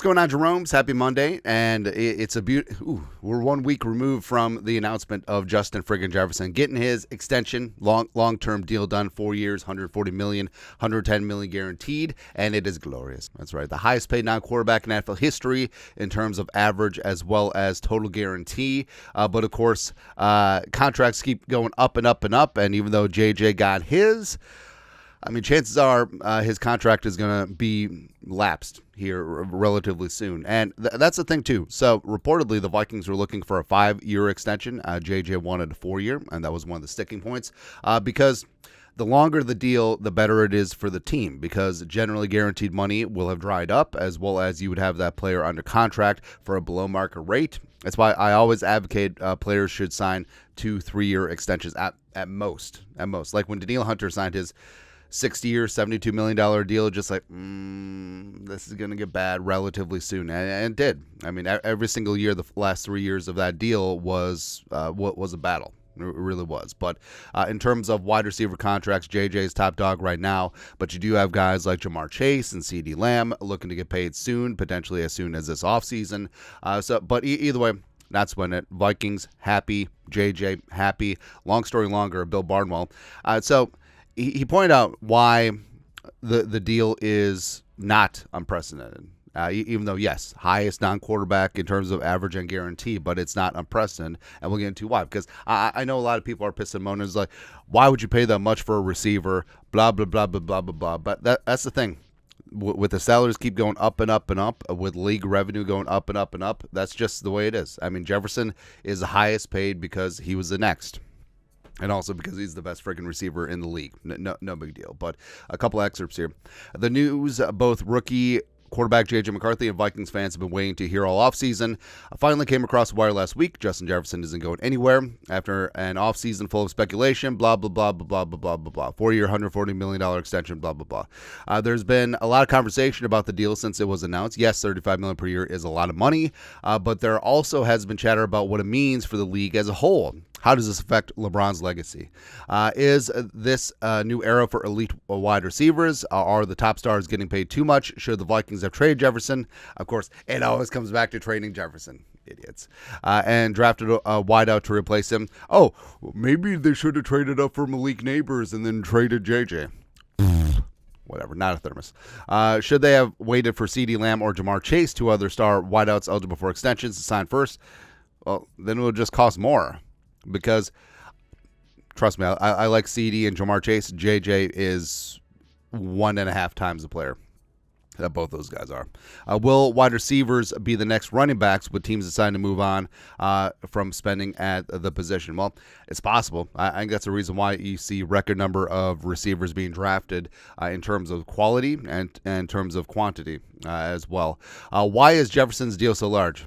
What's going on, Jerome's? Happy Monday, and it's a we're 1 week removed from the announcement of Justin friggin' Jefferson getting his extension, long-term deal done, 4 years, $140 million, $110 million guaranteed, and it is glorious. That's right, the highest paid non-quarterback in NFL history in terms of average as well as total guarantee. But of course, contracts keep going up and up and up, and even though JJ got his, I mean, chances are his contract is going to be lapsed here relatively soon. And that's the thing, too. So, reportedly, the Vikings were looking for a 5-year extension. JJ wanted a 4-year, and that was one of the sticking points because the longer the deal, the better it is for the team, because generally guaranteed money will have dried up, as well as you would have that player under contract for a below-market rate. That's why I always advocate players should sign 2-3-year extensions at most. Like when Danielle Hunter signed his 60-year, $72 million deal, just like, this is going to get bad relatively soon. And it did. I mean, every single year, the last 3 years of that deal was a battle. It really was. But in terms of wide receiver contracts, JJ's top dog right now. But you do have guys like Jamar Chase and CeeDee Lamb looking to get paid soon, potentially as soon as this offseason. But either way, that's when it. Vikings happy, JJ happy. Long story longer, Bill Barnwell. He pointed out why the deal is not unprecedented. Even though, yes, highest non-quarterback in terms of average and guarantee, but it's not unprecedented, and we'll get into why. Because I know a lot of people are pissed and moaning, like, why would you pay that much for a receiver, blah, blah, blah, blah, blah, blah, blah. But that's the thing. With the salaries keep going up and up and up, with league revenue going up and up and up, that's just the way it is. I mean, Jefferson is the highest paid because he was the next. And also because he's the best freaking receiver in the league. No big deal. But a couple excerpts here. The news, both rookie quarterback J.J. McCarthy and Vikings fans have been waiting to hear all offseason. Finally came across the wire last week. Justin Jefferson isn't going anywhere after an offseason full of speculation, blah, blah, blah, blah, blah, blah, blah, blah. 4-year, $140 million extension, blah, blah, blah. There's been a lot of conversation about the deal since it was announced. Yes, $35 million per year is a lot of money, but there also has been chatter about what it means for the league as a whole. How does this affect LeBron's legacy? Is this a new era for elite wide receivers? Are the top stars getting paid too much? Should the Vikings have traded Jefferson? Of course, it always comes back to trading Jefferson. Idiots. And drafted a wideout to replace him. Oh, maybe they should have traded up for Malik Neighbors and then traded JJ. Whatever, not a thermos. Should they have waited for CeeDee Lamb or Jamar Chase, two other star wideouts eligible for extensions, to sign first? Well, then it would just cost more. Because, trust me, I like CD and Jamar Chase. JJ is 1.5 times the player that both those guys are. Will wide receivers be the next running backs with teams deciding to move on from spending at the position? Well, it's possible. I think that's the reason why you see record number of receivers being drafted in terms of quality and in terms of quantity as well. Why is Jefferson's deal so large?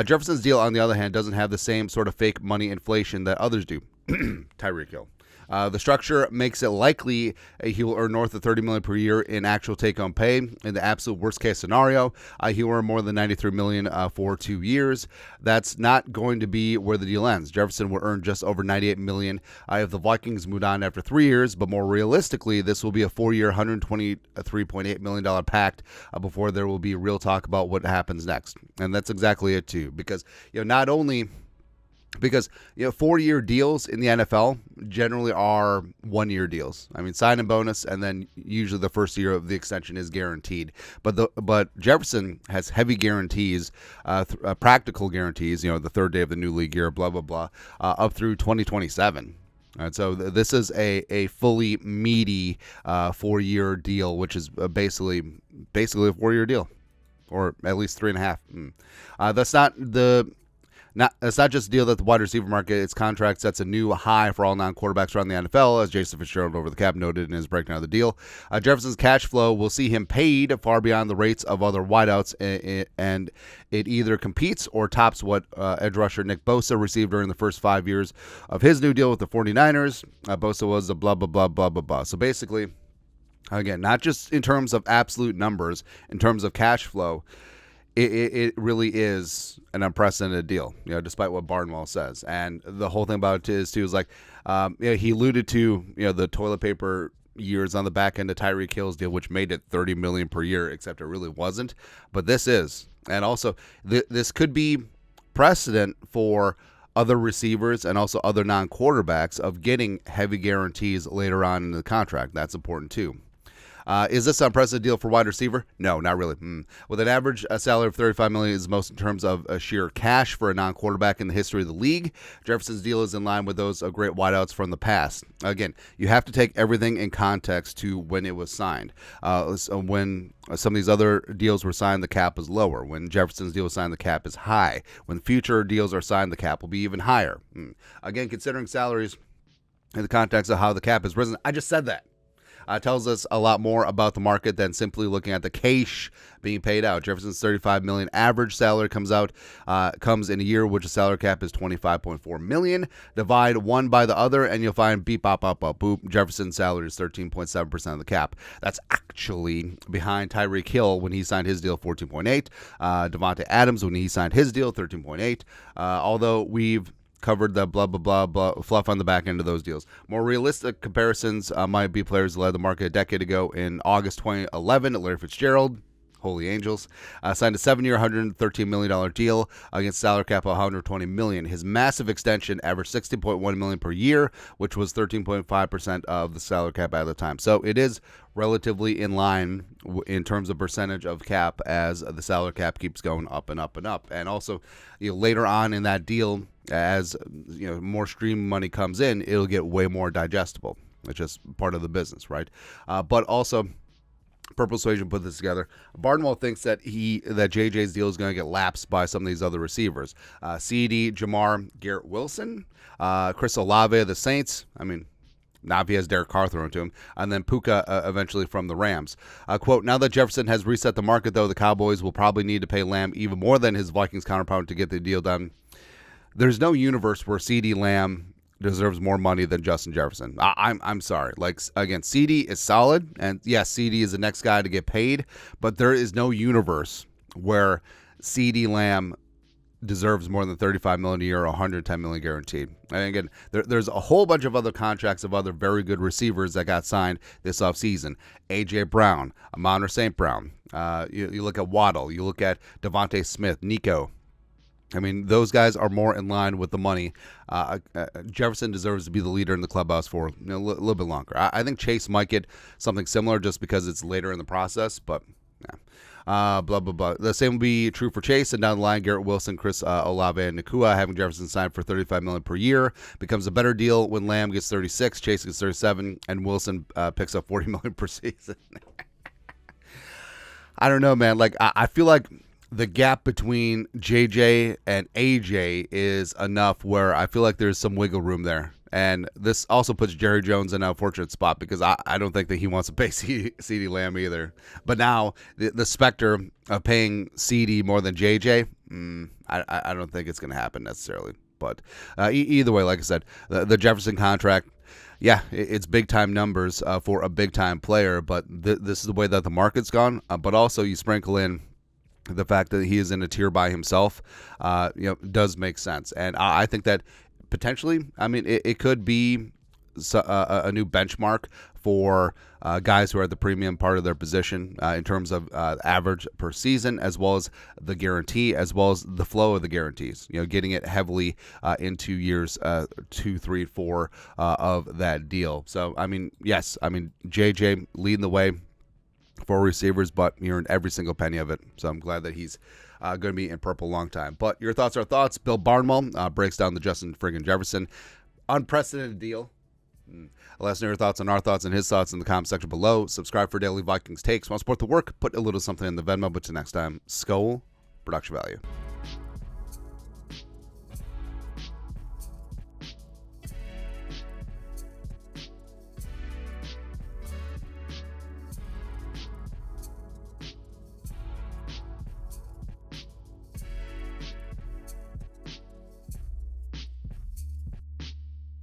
Jefferson's deal, on the other hand, doesn't have the same sort of fake money inflation that others do. Tyreek Hill. The structure makes it likely he will earn north of $30 million per year in actual take-home pay. In the absolute worst-case scenario, he will earn more than $93 million for 2 years. That's not going to be where the deal ends. Jefferson will earn just over $98 million if the Vikings moved on after 3 years, but more realistically, this will be a 4-year, $123.8 million pact before there will be real talk about what happens next. And that's exactly it, too, because not only... Because 4-year deals in the NFL generally are 1-year deals. I mean, sign and bonus, and then usually the first year of the extension is guaranteed. But Jefferson has heavy guarantees, practical guarantees. The third day of the new league year, blah blah blah, up through 2027. And so this is a fully meaty 4-year deal, which is basically a 4-year deal, or at least 3.5. That's not just a deal that the wide receiver market, its contract sets a new high for all non-quarterbacks around the NFL, as Jason Fitzgerald over the cap noted in his breakdown of the deal. Jefferson's cash flow will see him paid far beyond the rates of other wideouts, and it either competes or tops what edge rusher Nick Bosa received during the first 5 years of his new deal with the 49ers. Bosa was a blah, blah, blah, blah, blah, blah. So basically, again, not just in terms of absolute numbers, in terms of cash flow, it really is an unprecedented deal, despite what Barnwell says. And the whole thing about it is like, he alluded to, the toilet paper, years on the back end of Tyreek Hill's deal, which made it $30 million per year, except it really wasn't. But this is, and also this could be precedent for other receivers and also other non-quarterbacks of getting heavy guarantees later on in the contract. That's important too. Is this an unprecedented deal for wide receiver? No, not really. With an average salary of $35 million is most in terms of sheer cash for a non-quarterback in the history of the league. Jefferson's deal is in line with those of great wideouts from the past. Again, you have to take everything in context to when it was signed. So when some of these other deals were signed, the cap is lower. When Jefferson's deal was signed, the cap is high. When future deals are signed, the cap will be even higher. Again, considering salaries in the context of how the cap has risen, I just said that. Tells us a lot more about the market than simply looking at the cash being paid out. Jefferson's $35 million average salary comes in a year which the salary cap is $25.4 million. Divide one by the other, and you'll find beep, bop, bop, bop, boop. Jefferson's salary is 13.7% of the cap. That's actually behind Tyreek Hill when he signed his deal, 14.8. Davante Adams when he signed his deal, 13.8. Although we've covered the blah, blah, blah fluff on the back end of those deals. More realistic comparisons might be players who led the market a decade ago. In August 2011, Larry Fitzgerald, Holy Angels, signed a 7-year, $113 million deal against salary cap of $120 million. His massive extension averaged $60.1 million per year, which was 13.5% of the salary cap at the time. So it is relatively in line in terms of percentage of cap as the salary cap keeps going up and up and up. And also, later on in that deal, as more stream money comes in, it'll get way more digestible. It's just part of the business, right? But also, Purple Suasion put this together. Barnwell thinks that JJ's deal is going to get lapsed by some of these other receivers. CD, Jamar, Garrett Wilson, Chris Olave of the Saints. I mean, now if he has Derek Carr thrown to him, and then Puka eventually from the Rams. Quote, now that Jefferson has reset the market, though, the Cowboys will probably need to pay Lamb even more than his Vikings counterpart to get the deal done. There's no universe where CD Lamb deserves more money than Justin Jefferson. I'm sorry. Like, again, CD is solid, and yes, CD is the next guy to get paid, but there is no universe where CD Lamb deserves more than $35 million a year or $110 million guaranteed. And again, there's a whole bunch of other contracts of other very good receivers that got signed this offseason. A.J. Brown, Amon-Ra St. Brown. You look at Waddle. You look at Devontae Smith, Nico. I mean, those guys are more in line with the money. Jefferson deserves to be the leader in the clubhouse for a little bit longer. I think Chase might get something similar just because it's later in the process, but yeah. Blah, blah, blah. The same will be true for Chase, and down the line, Garrett Wilson, Chris Olave, and Nakua. Having Jefferson signed for $35 million per year becomes a better deal when Lamb gets 36, Chase gets 37, and Wilson picks up $40 million per season. I don't know, man. Like, I feel like the gap between JJ and AJ is enough where I feel like there's some wiggle room there. And this also puts Jerry Jones in an unfortunate spot because I don't think that he wants to pay CD Lamb either. But now the specter of paying CD more than JJ, I don't think it's going to happen necessarily. But either way, like I said, the Jefferson contract, yeah, it's big-time numbers for a big-time player, but this is the way that the market's gone. But also you sprinkle in the fact that he is in a tier by himself, does make sense. And I think that potentially, I mean, it could be a new benchmark for guys who are at the premium part of their position in terms of average per season, as well as the guarantee, as well as the flow of the guarantees. Getting it heavily into years 2, 3, 4 of that deal. So, I mean, yes, I mean, JJ leading the way for receivers, but you're in every single penny of it. So I'm glad that he's going to be in purple a long time. But your thoughts are thoughts. Bill Barnwell breaks down the Justin friggin' Jefferson unprecedented deal. Let us know your thoughts on our thoughts and his thoughts in the comment section below. Subscribe for daily Vikings takes. Want to support the work? Put a little something in the Venmo. But till next time, Skol, production value.